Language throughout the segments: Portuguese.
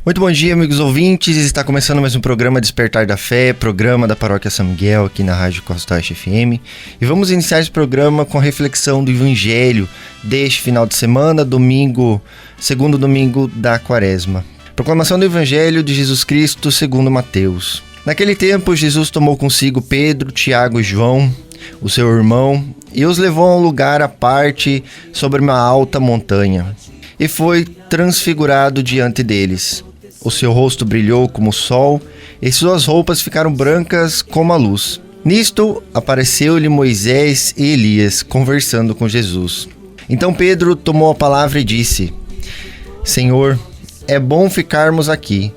Muito bom dia, amigos ouvintes. Está começando mais um programa Despertar da Fé, programa da Paróquia São Miguel, aqui na Rádio Costa Oeste FM. E vamos iniciar esse programa com a reflexão do Evangelho deste final de semana, segundo domingo da Quaresma. Proclamação do Evangelho de Jesus Cristo segundo Mateus. Naquele tempo, Jesus tomou consigo Pedro, Tiago e João, o seu irmão, e os levou a um lugar à parte sobre uma alta montanha. E foi transfigurado diante deles. O seu rosto brilhou como o sol, e suas roupas ficaram brancas como a luz. Nisto, apareceu-lhe Moisés e Elias, conversando com Jesus. Então Pedro tomou a palavra e disse: Senhor, é bom ficarmos aqui.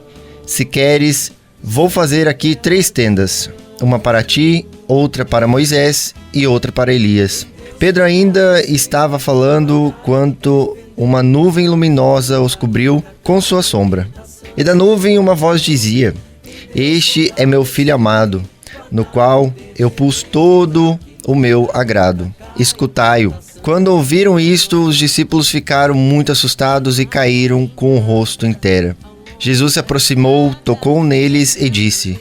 Se queres, vou fazer aqui 3 tendas, uma para ti, outra para Moisés e outra para Elias. Pedro ainda estava falando quando uma nuvem luminosa os cobriu com sua sombra. E da nuvem uma voz dizia: Este é meu filho amado, no qual eu pus todo o meu agrado. Escutai-o. Quando ouviram isto, os discípulos ficaram muito assustados e caíram com o rosto em terra. Jesus se aproximou, tocou neles e disse: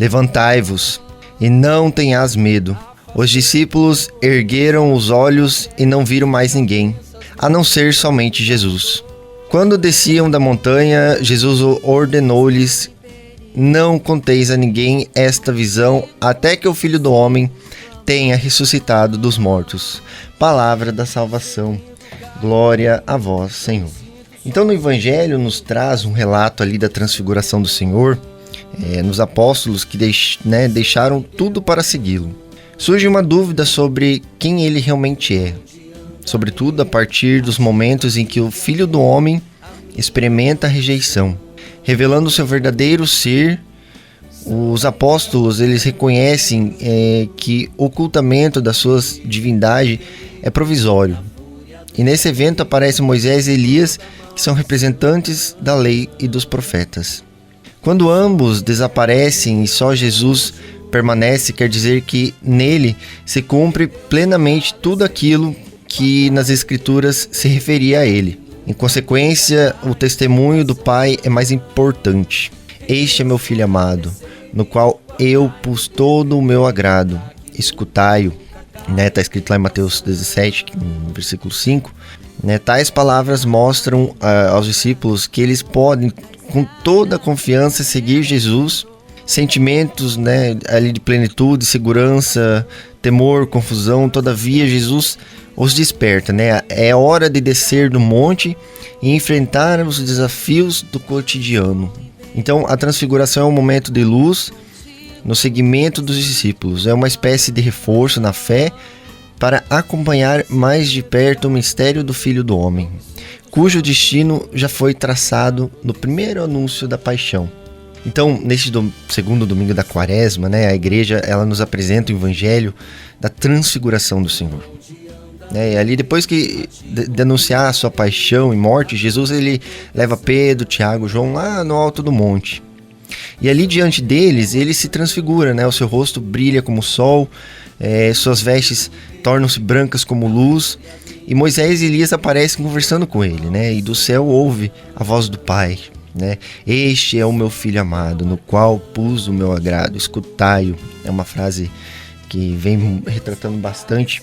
Levantai-vos e não tenhas medo. Os discípulos ergueram os olhos e não viram mais ninguém, a não ser somente Jesus. Quando desciam da montanha, Jesus ordenou-lhes: Não conteis a ninguém esta visão, até que o Filho do Homem tenha ressuscitado dos mortos. Palavra da salvação. Glória a vós, Senhor. Então, no Evangelho nos traz um relato ali da transfiguração do Senhor, nos apóstolos que deixaram tudo para segui-lo. Surge uma dúvida sobre quem ele realmente é. Sobretudo a partir dos momentos em que o Filho do Homem experimenta a rejeição. Revelando seu verdadeiro ser, os apóstolos eles reconhecem que o ocultamento da sua divindade é provisório. E nesse evento aparecem Moisés e Elias, que são representantes da lei e dos profetas. Quando ambos desaparecem e só Jesus permanece, quer dizer que nele se cumpre plenamente tudo aquilo que nas Escrituras se referia a ele. Em consequência, o testemunho do Pai é mais importante. Este é meu filho amado, no qual eu pus todo o meu agrado. Escutai-o. Está escrito lá em Mateus 17, no versículo 5. Tais palavras mostram aos discípulos que eles podem, com toda a confiança, seguir Jesus. Sentimentos ali de plenitude, segurança, temor, confusão, todavia Jesus os desperta. É hora de descer do monte e enfrentar os desafios do cotidiano. Então a transfiguração é um momento de luz no seguimento dos discípulos. É uma espécie de reforço na fé para acompanhar mais de perto o mistério do Filho do Homem, cujo destino já foi traçado no primeiro anúncio da paixão. Então, neste segundo domingo da Quaresma, a Igreja ela nos apresenta o Evangelho da transfiguração do Senhor. E ali, depois que denunciar a sua paixão e morte, Jesus ele leva Pedro, Tiago, João lá no alto do monte. E ali diante deles, ele se transfigura, o seu rosto brilha como o sol, suas vestes tornam-se brancas como luz, e Moisés e Elias aparecem conversando com ele, e do céu ouve a voz do Pai. Este é o meu filho amado, no qual pus o meu agrado, escutai-o. É uma frase que vem retratando bastante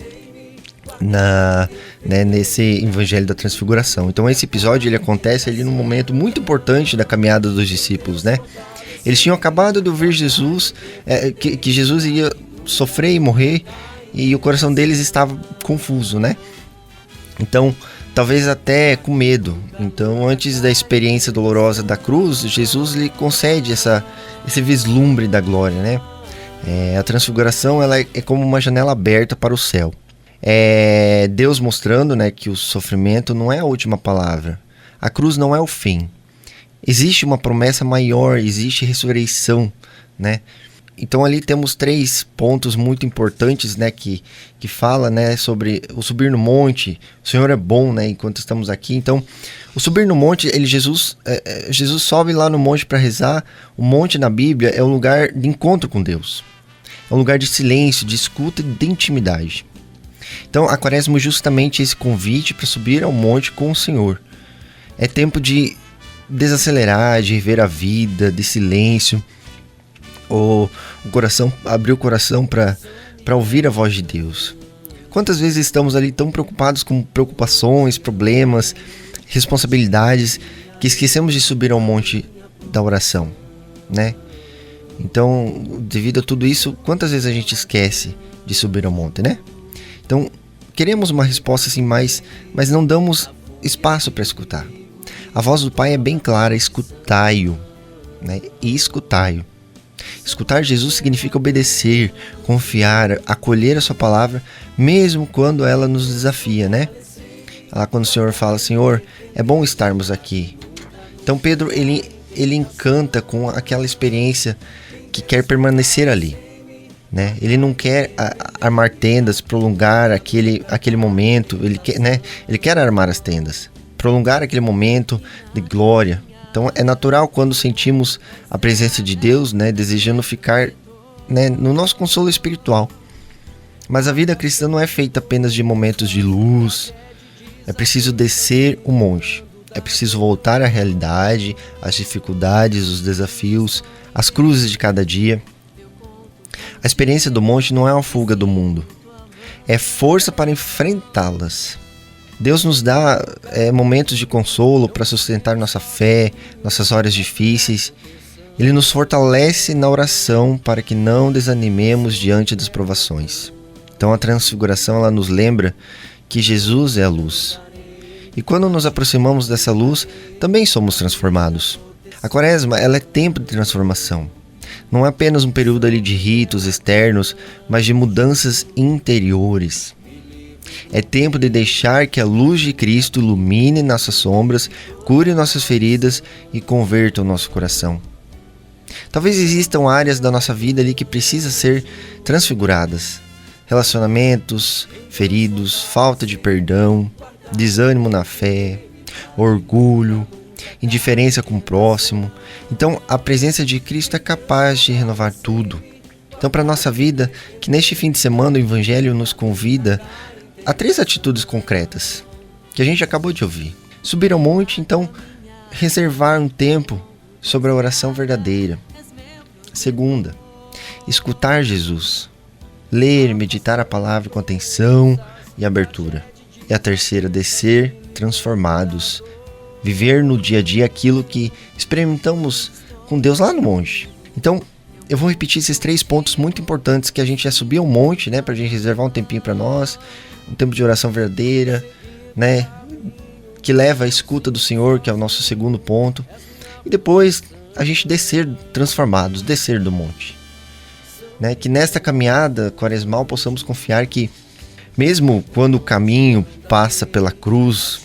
nesse Evangelho da Transfiguração. Então esse episódio ele acontece ali num momento muito importante da caminhada dos discípulos. Eles tinham acabado de ouvir Jesus, que Jesus ia sofrer e morrer, e o coração deles estava confuso, Então, talvez até com medo. Então, antes da experiência dolorosa da cruz, Jesus lhe concede esse vislumbre da glória, A transfiguração ela é como uma janela aberta para o céu. É Deus mostrando, que o sofrimento não é a última palavra. A cruz não é o fim. Existe uma promessa maior, existe ressurreição, Então ali temos 3 pontos muito importantes, que fala, sobre o subir no monte. O Senhor é bom, enquanto estamos aqui. Então, o subir no monte, Jesus sobe lá no monte para rezar. O monte na Bíblia é um lugar de encontro com Deus. É um lugar de silêncio, de escuta e de intimidade. Então, a Quaresma é justamente esse convite para subir ao monte com o Senhor. É tempo de desacelerar, de rever a vida, de silêncio, ou abrir o coração para ouvir a voz de Deus. Quantas vezes estamos ali tão preocupados com preocupações, problemas, responsabilidades, que esquecemos de subir ao monte da oração, né? Então, devido a tudo isso, quantas vezes a gente esquece de subir ao monte, né? Então, queremos uma resposta assim, mas não damos espaço para escutar. A voz do Pai é bem clara: escutai-o, né? E escutai-o. Escutar Jesus significa obedecer, confiar, acolher a sua palavra, mesmo quando ela nos desafia, né? Lá quando o Senhor fala: Senhor, é bom estarmos aqui. Então Pedro, ele encanta com aquela experiência que quer permanecer ali, né? Ele não quer armar tendas, prolongar aquele momento, ele quer armar as tendas, prolongar aquele momento de glória. Então é natural quando sentimos a presença de Deus, né, desejando ficar, né, no nosso consolo espiritual. Mas a vida cristã não é feita apenas de momentos de luz. É preciso descer o monte. É preciso voltar à realidade, às dificuldades, os desafios, as cruzes de cada dia. A experiência do monte não é uma fuga do mundo. É força para enfrentá-las. Deus nos dá momentos de consolo para sustentar nossa fé, nossas horas difíceis. Ele nos fortalece na oração para que não desanimemos diante das provações. Então a transfiguração, ela nos lembra que Jesus é a luz. E quando nos aproximamos dessa luz, também somos transformados. A Quaresma, ela é tempo de transformação. Não é apenas um período ali de ritos externos, mas de mudanças interiores. É tempo de deixar que a luz de Cristo ilumine nossas sombras, cure nossas feridas e converta o nosso coração. Talvez existam áreas da nossa vida ali que precisam ser transfiguradas. Relacionamentos feridos, falta de perdão, desânimo na fé, orgulho, indiferença com o próximo. Então, a presença de Cristo é capaz de renovar tudo. Então, para a nossa vida, que neste fim de semana o Evangelho nos convida a 3 atitudes concretas que a gente acabou de ouvir. Subir ao monte, então, reservar um tempo sobre a oração verdadeira. Segunda, escutar Jesus. Ler, meditar a palavra com atenção e abertura. E a terceira, descer transformados. Viver no dia a dia aquilo que experimentamos com Deus lá no monte. Então, eu vou repetir esses 3 pontos muito importantes que a gente já subiu ao monte, né? Pra gente reservar um tempinho para nós. Um tempo de oração verdadeira, né? Que leva à escuta do Senhor, que é o nosso segundo ponto. E depois a gente descer transformados, descer do monte. Né? Que nesta caminhada quaresmal possamos confiar que, mesmo quando o caminho passa pela cruz,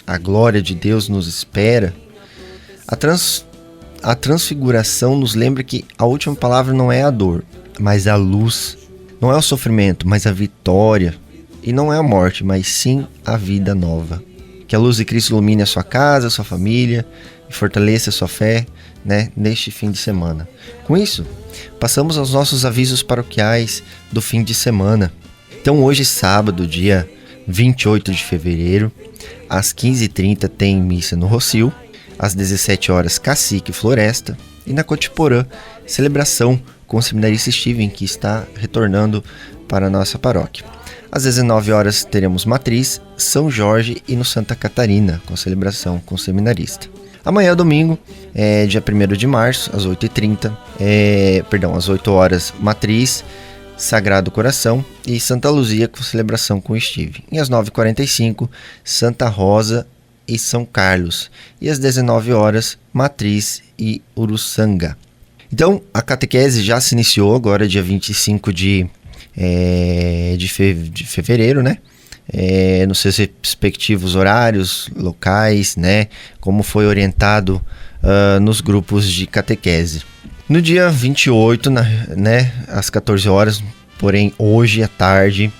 a glória de Deus nos espera. A transfiguração nos lembra que a última palavra não é a dor, mas a luz. Não é o sofrimento, mas a vitória. E não é a morte, mas sim a vida nova. Que a luz de Cristo ilumine a sua casa, a sua família e fortaleça a sua fé, né, neste fim de semana. Com isso, passamos aos nossos avisos paroquiais do fim de semana. Então hoje, sábado, dia 28 de fevereiro, às 15h30 tem missa no Rossio, às 17 horas Cacique Floresta, e na Cotiporã, celebração com o seminarista Steven, que está retornando para a nossa paróquia. Às 19 horas teremos Matriz, São Jorge e no Santa Catarina, com celebração com o seminarista. Amanhã, domingo, dia 1º de março, às 8h30, às 8 horas, Matriz, Sagrado Coração e Santa Luzia, com celebração com o Steve. E às 9h45, Santa Rosa e São Carlos. E às 19 horas, Matriz e Uruçanga. Então, a catequese já se iniciou agora, dia 25 de fevereiro, né? Nos seus respectivos horários, locais, né? Como foi orientado nos grupos de catequese. No dia 28, né, às 14 horas, porém hoje à tarde,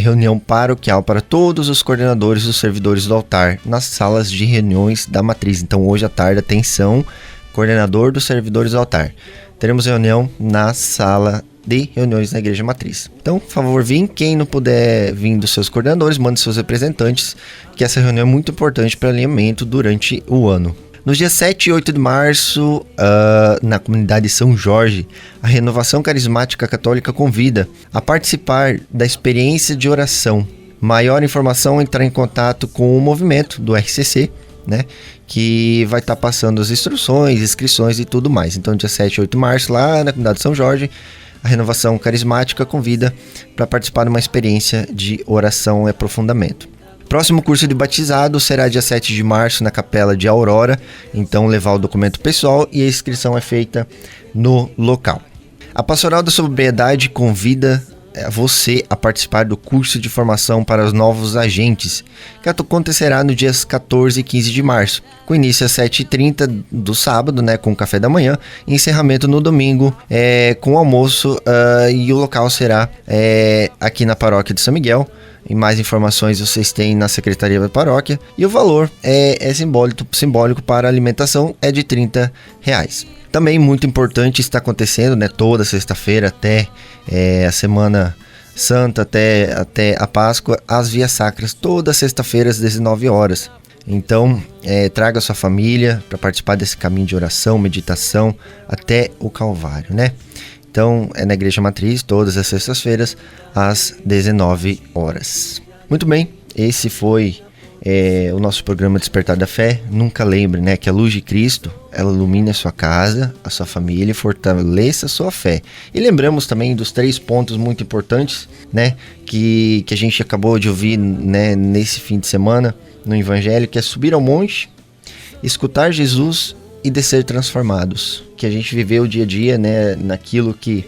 reunião paroquial para todos os coordenadores dos servidores do altar nas salas de reuniões da Matriz. Então hoje à tarde, atenção, coordenador dos servidores do altar. Teremos reunião na sala de reuniões na Igreja Matriz. Então, por favor, quem não puder vir dos seus coordenadores, mande seus representantes, que essa reunião é muito importante para alinhamento durante o ano. Nos dias 7 e 8 de março, na comunidade São Jorge, a Renovação Carismática Católica convida a participar da experiência de oração. Maior informação, entrar em contato com o movimento do RCC, né, que vai estar passando as instruções, inscrições e tudo mais. Então, dia 7 e 8 de março, lá na comunidade São Jorge, a Renovação Carismática convida para participar de uma experiência de oração e aprofundamento. Próximo curso de batizado será dia 7 de março na Capela de Aurora, então levar o documento pessoal e a inscrição é feita no local. A Pastoral da Sobriedade convida você a participar do curso de formação para os novos agentes, que acontecerá no dias 14 e 15 de março, com início às 7h30 do sábado, né, com café da manhã, e encerramento no domingo, com almoço, e o local será aqui na paróquia de São Miguel. E mais informações vocês têm na Secretaria da Paróquia. E o valor é simbólico para a alimentação, é de R$30. Também muito importante, está acontecendo, né, toda sexta-feira até a Semana Santa, até a Páscoa, as vias sacras, todas sexta-feiras às 19 horas. Então, traga sua família para participar desse caminho de oração, meditação até o Calvário, né? Então, é na Igreja Matriz, todas as sextas-feiras, às 19 horas. Muito bem, esse foi o nosso programa Despertar da Fé. Nunca lembre, né, que a luz de Cristo, ela ilumina a sua casa, a sua família e fortaleça a sua fé. E lembramos também dos 3 pontos muito importantes, né, que a gente acabou de ouvir, né, nesse fim de semana no Evangelho, que é subir ao monte, escutar Jesus e de ser transformados, que a gente viveu o dia a dia, né, naquilo que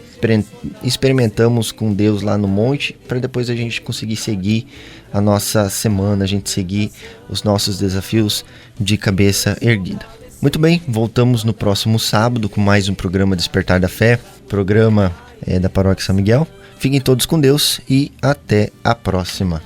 experimentamos com Deus lá no monte, para depois a gente conseguir seguir a nossa semana, a gente seguir os nossos desafios de cabeça erguida. Muito bem, voltamos no próximo sábado com mais um programa Despertar da Fé, programa da Paróquia São Miguel. Fiquem todos com Deus e até a próxima.